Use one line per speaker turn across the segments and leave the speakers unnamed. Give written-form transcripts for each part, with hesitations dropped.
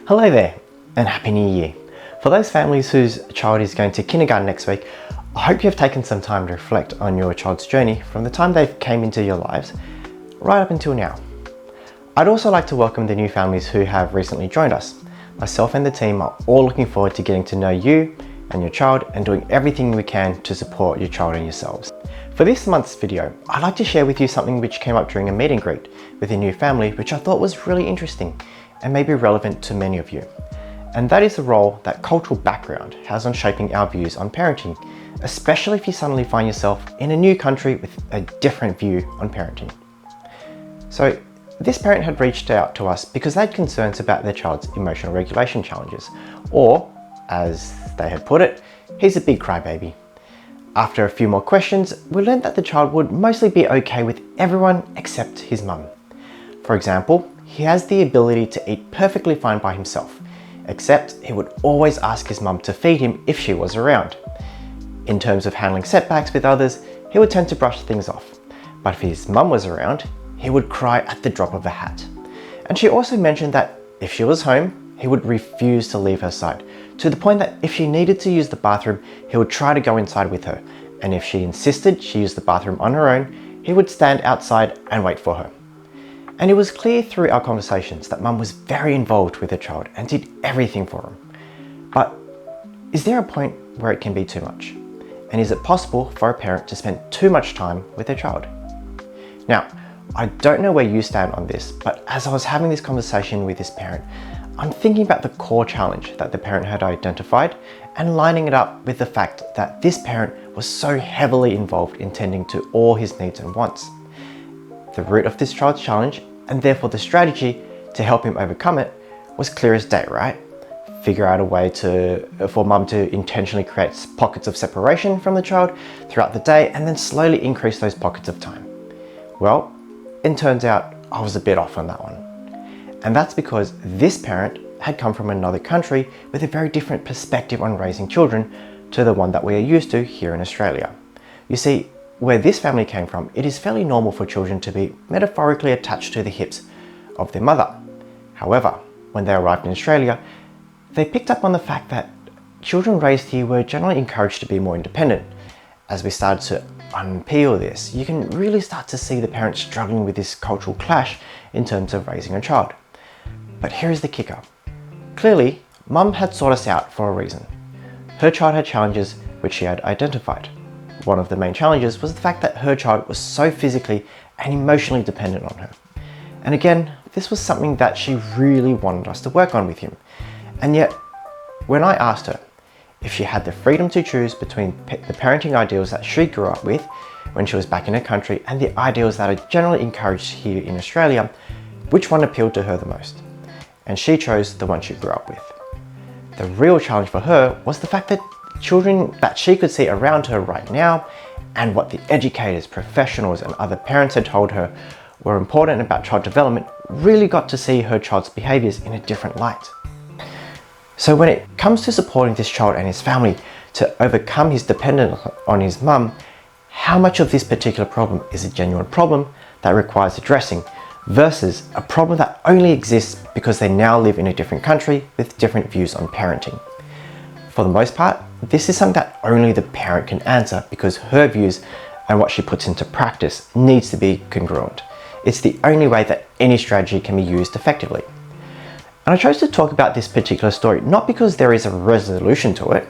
Hello there and Happy New Year. For those families whose child is going to kindergarten next week, I hope you have taken some time to reflect on your child's journey from the time they came into your lives right up until now. I'd also like to welcome the new families who have recently joined us. Myself and the team are all looking forward to getting to know you and your child and doing everything we can to support your child and yourselves. For this month's video, I'd like to share with you something which came up during a meet and greet with a new family, which I thought was really interesting and may be relevant to many of you. And that is the role that cultural background has on shaping our views on parenting, especially if you suddenly find yourself in a new country with a different view on parenting. So this parent had reached out to us because they had concerns about their child's emotional regulation challenges, or as they had put it, he's a big crybaby. After a few more questions, we learned that the child would mostly be okay with everyone except his mum. For example, he has the ability to eat perfectly fine by himself, except he would always ask his mum to feed him if she was around. In terms of handling setbacks with others, he would tend to brush things off, but if his mum was around, he would cry at the drop of a hat. And she also mentioned that if she was home, he would refuse to leave her side, to the point that if she needed to use the bathroom, he would try to go inside with her, and if she insisted she use the bathroom on her own, he would stand outside and wait for her. And it was clear through our conversations that mum was very involved with her child and did everything for him. But is there a point where it can be too much? And is it possible for a parent to spend too much time with their child? Now, I don't know where you stand on this, but as I was having this conversation with this parent, I'm thinking about the core challenge that the parent had identified and lining it up with the fact that this parent was so heavily involved in tending to all his needs and wants. The root of this child's challenge, and therefore the strategy to help him overcome it, was clear as day, right? Figure out a way for mum to intentionally create pockets of separation from the child throughout the day and then slowly increase those pockets of time. Well, it turns out I was a bit off on that one. And that's because this parent had come from another country with a very different perspective on raising children to the one that we are used to here in Australia. You see, where this family came from, it is fairly normal for children to be metaphorically attached to the hips of their mother. However, when they arrived in Australia, they picked up on the fact that children raised here were generally encouraged to be more independent. As we started to unpeel this, you can really start to see the parents struggling with this cultural clash in terms of raising a child. But here is the kicker. Clearly, mum had sought us out for a reason. Her child had challenges which she had identified. One of the main challenges was the fact that her child was so physically and emotionally dependent on her. And again, this was something that she really wanted us to work on with him. And yet, when I asked her if she had the freedom to choose between the parenting ideals that she grew up with when she was back in her country and the ideals that are generally encouraged here in Australia, which one appealed to her the most? And she chose the one she grew up with. The real challenge for her was the fact that children that she could see around her right now and what the educators, professionals and other parents had told her were important about child development really got to see her child's behaviours in a different light. So when it comes to supporting this child and his family to overcome his dependence on his mum, how much of this particular problem is a genuine problem that requires addressing versus a problem that only exists because they now live in a different country with different views on parenting? For the most part, this is something that only the parent can answer because her views and what she puts into practice needs to be congruent. It's the only way that any strategy can be used effectively. And I chose to talk about this particular story not because there is a resolution to it,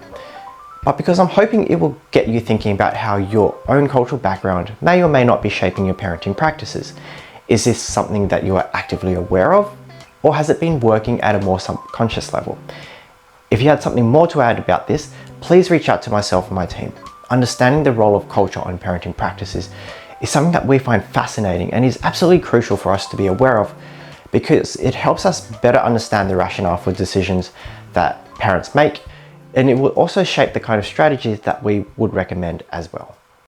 but because I'm hoping it will get you thinking about how your own cultural background may or may not be shaping your parenting practices. Is this something that you are actively aware of, or has it been working at a more subconscious level? If you had something more to add about this, please reach out to myself and my team. Understanding the role of culture on parenting practices is something that we find fascinating and is absolutely crucial for us to be aware of because it helps us better understand the rationale for decisions that parents make, and it will also shape the kind of strategies that we would recommend as well.